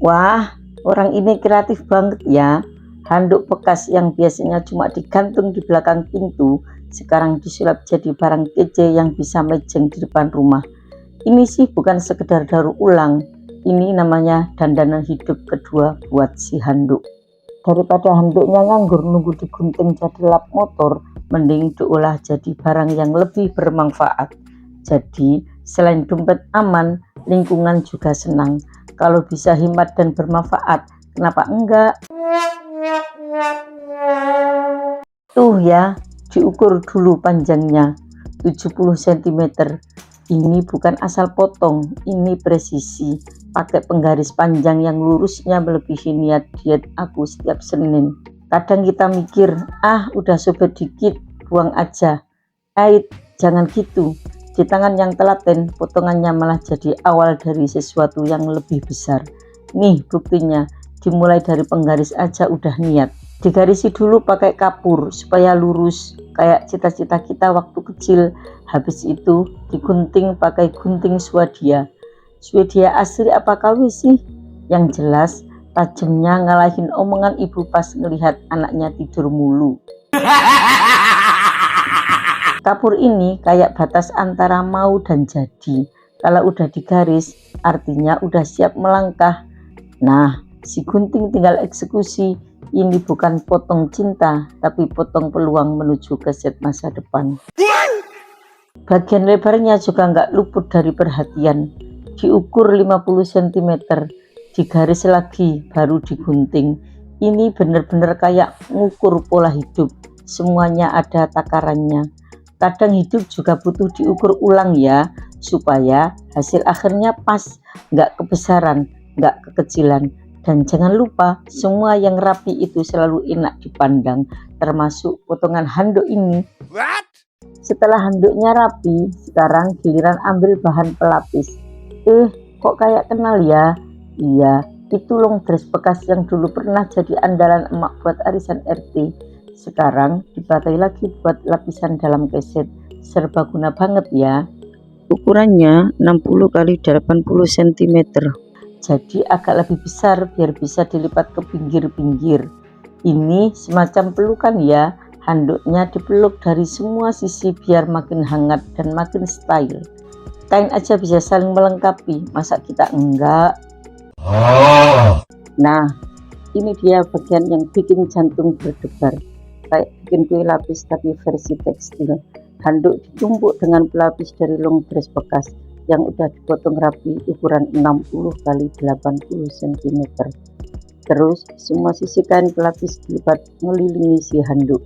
Wah, orang ini kreatif banget ya. Handuk bekas yang biasanya cuma digantung di belakang pintu, sekarang disulap jadi barang kece yang bisa mejeng di depan rumah. Ini sih bukan sekedar daur ulang, ini namanya dandanan hidup kedua buat si handuk. Daripada handuknya nganggur nunggu digunting jadi lap motor, mending diolah jadi barang yang lebih bermanfaat. Jadi, selain dompet aman, lingkungan juga senang. Kalau bisa hemat dan bermanfaat, kenapa enggak? Tuh ya, diukur dulu panjangnya, 70 cm. Ini bukan asal potong, ini presisi. Pakai penggaris panjang yang lurusnya melebihi niat diet aku setiap Senin. Kadang kita mikir, udah sobek dikit, buang aja. Jangan gitu. Di tangan yang telaten, potongannya malah jadi awal dari sesuatu yang lebih besar. Nih buktinya, dimulai dari penggaris aja udah niat. Digarisi dulu pakai kapur supaya lurus kayak cita-cita kita waktu kecil. Habis itu digunting pakai gunting Swadia. Swadia asli apa KW sih? Yang jelas tajamnya ngalahin omongan ibu pas ngelihat anaknya tidur mulu. Kapur ini kayak batas antara mau dan jadi. Kalau udah digaris, artinya udah siap melangkah. Nah, si gunting tinggal eksekusi. Ini bukan potong cinta, tapi potong peluang menuju ke set masa depan. Bagian lebarnya juga nggak luput dari perhatian. Diukur 50 cm, digaris lagi, baru digunting. Ini bener-bener kayak ngukur pola hidup. Semuanya ada takarannya. Kadang hidup juga butuh diukur ulang ya, supaya hasil akhirnya pas, nggak kebesaran, nggak kekecilan. Dan jangan lupa, semua yang rapi itu selalu enak dipandang, termasuk potongan handuk ini. What? Setelah handuknya rapi, sekarang giliran ambil bahan pelapis. Kok kayak kenal ya? Iya, itu long dress bekas yang dulu pernah jadi andalan emak buat arisan RT. Sekarang dipakai lagi buat lapisan dalam keset. Serbaguna banget ya. Ukurannya 60 x 80 cm. Jadi agak lebih besar biar bisa dilipat ke pinggir-pinggir. Ini semacam pelukan ya. Handuknya dipeluk dari semua sisi biar makin hangat dan makin style. Kain aja bisa saling melengkapi, masa kita enggak? Nah, ini dia bagian yang bikin jantung berdebar. Kayak bikin kue lapis tapi versi tekstil. Handuk ditumpuk dengan pelapis dari long dress bekas yang udah dipotong rapi ukuran 60 x 80 cm. Terus semua sisi kain pelapis dilipat mengelilingi si handuk.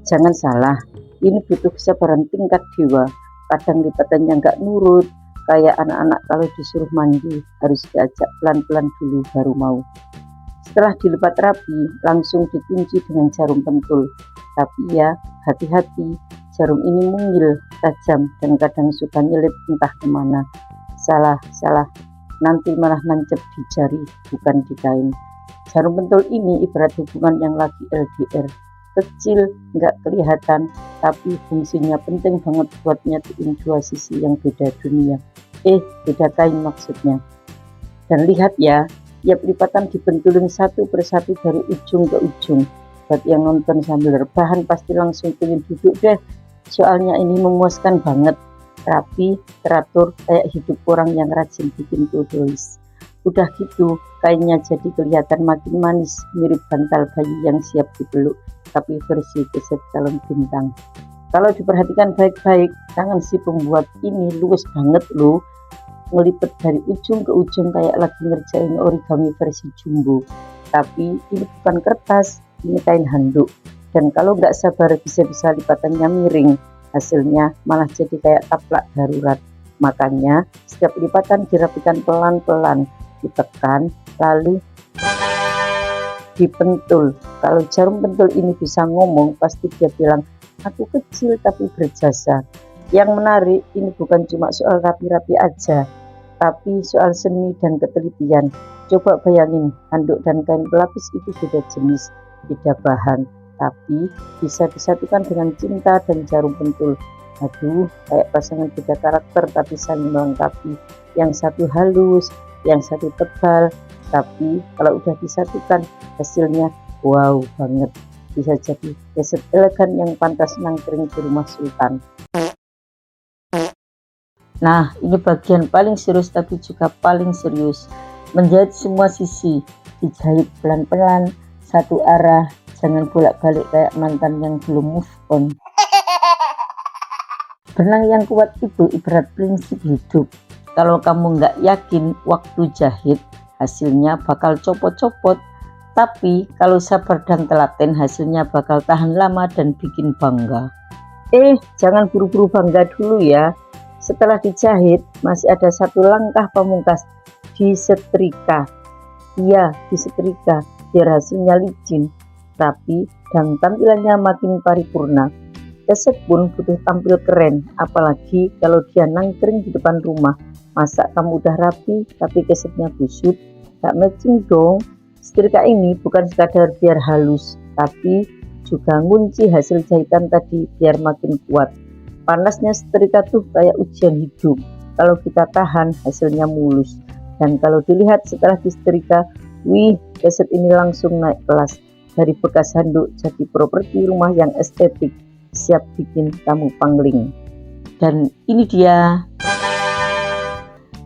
Jangan salah, ini butuh kesabaran tingkat dewa. Kadang lipatannya nggak nurut, kayak anak-anak kalau disuruh mandi harus diajak pelan-pelan dulu baru mau. Setelah dilipat rapi, langsung dikunci dengan jarum pentul. Tapi ya, hati-hati, jarum ini mungil, tajam, dan kadang suka nyelip entah kemana. Salah, nanti malah nancep di jari, bukan di kain. Jarum pentul ini ibarat hubungan yang lagi LDR. Kecil, nggak kelihatan, tapi fungsinya penting banget buat nyatuin dua sisi yang beda dunia. Beda kain maksudnya. Dan lihat ya, tiap lipatan dibentulin satu persatu dari ujung ke ujung. Buat yang nonton sambil rebahan pasti langsung pengen duduk deh. Soalnya ini memuaskan banget. Rapi, teratur, kayak hidup orang yang rajin bikin to-do list. Udah gitu, kainnya jadi kelihatan makin manis, mirip bantal bayi yang siap dipeluk, tapi versi keset calon bintang. Kalau diperhatikan baik-baik, tangan si pembuat ini luwes banget loh. Ngelipet dari ujung ke ujung kayak lagi ngerjain origami versi jumbo. Tapi ini bukan kertas, ini kain handuk. Dan kalau nggak sabar bisa-bisa lipatannya miring. Hasilnya malah jadi kayak taplak darurat. Makanya setiap lipatan dirapikan pelan-pelan, ditekan, lalu dipentul. Kalau jarum pentul ini bisa ngomong, pasti dia bilang, aku kecil tapi berjasa. Yang menarik, ini bukan cuma soal rapi-rapi aja, tapi soal seni dan ketelitian. Coba bayangin, handuk dan kain pelapis itu beda jenis, beda bahan, tapi bisa disatukan dengan cinta dan jarum pentul. Aduh, kayak pasangan beda karakter tapi saling melengkapi. Yang satu halus, yang satu tebal, tapi kalau udah disatukan hasilnya wow banget. Bisa jadi keset elegan yang pantas nangkring di rumah sultan. Nah, ini bagian paling serius tapi juga paling serius. Menjahit semua sisi, dijahit pelan-pelan, satu arah, jangan bolak-balik kayak mantan yang belum move on. Benang yang kuat itu ibarat prinsip hidup. Kalau kamu nggak yakin waktu jahit, hasilnya bakal copot-copot. Tapi kalau sabar dan telaten, hasilnya bakal tahan lama dan bikin bangga. Jangan buru-buru bangga dulu ya. Setelah dijahit, masih ada satu langkah pamungkas, disetrika. Iya, disetrika, biar hasilnya licin, rapi, dan tampilannya makin paripurna. Keset pun butuh tampil keren, apalagi kalau dia nangkring di depan rumah. Masa kamu udah rapi, tapi kesetnya busuk? Gak matching dong. Setrika ini bukan sekadar biar halus, tapi juga ngunci hasil jahitan tadi biar makin kuat. Panasnya setrika tuh kayak ujian hidup. Kalau kita tahan, hasilnya mulus. Dan kalau dilihat setelah disetrika, wih, keset ini langsung naik kelas. Dari bekas handuk jadi properti rumah yang estetik, siap bikin tamu pangling. Dan ini dia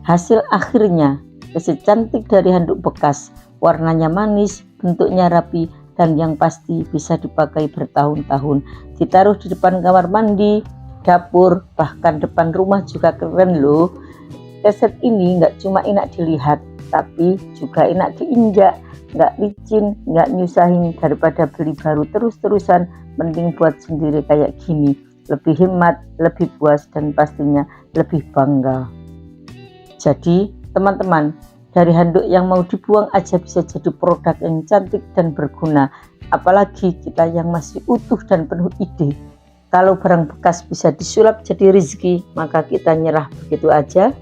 hasil akhirnya, keset cantik dari handuk bekas. Warnanya manis, bentuknya rapi, dan yang pasti bisa dipakai bertahun-tahun. Ditaruh di depan kamar mandi, dapur, bahkan depan rumah juga keren loh. Keset ini nggak cuma enak dilihat, tapi juga enak diinjak, nggak licin, nggak nyusahin. Daripada beli baru terus-terusan, mending buat sendiri kayak gini. Lebih hemat, lebih puas, dan pastinya lebih bangga. Jadi teman-teman, dari handuk yang mau dibuang aja bisa jadi produk yang cantik dan berguna. Apalagi kita yang masih utuh dan penuh ide. Kalau barang bekas bisa disulap jadi rezeki, maka kita nyerah begitu aja.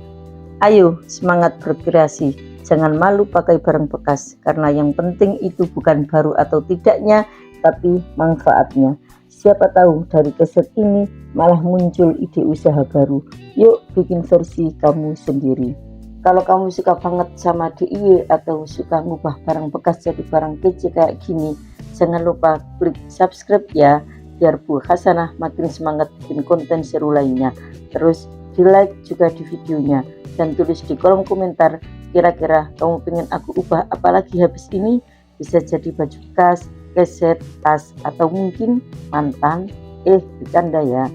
Ayo semangat berkreasi, jangan malu pakai barang bekas, karena yang penting itu bukan baru atau tidaknya, tapi manfaatnya. Siapa tahu dari keset ini malah muncul ide usaha baru. Yuk bikin versi kamu sendiri. Kalau kamu suka banget sama DIY atau suka ngubah barang bekas jadi barang kece kayak gini, jangan lupa klik subscribe ya, biar Bu Hasanah makin semangat bikin konten seru lainnya. Terus di like juga di videonya, dan tulis di kolom komentar kira-kira kamu pengen aku ubah apalagi habis ini. Bisa jadi baju bekas, keset, tas, atau mungkin mantan. Bercanda ya.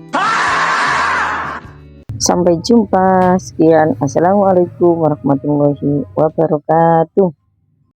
Sampai jumpa. Sekian. Assalamualaikum warahmatullahi wabarakatuh.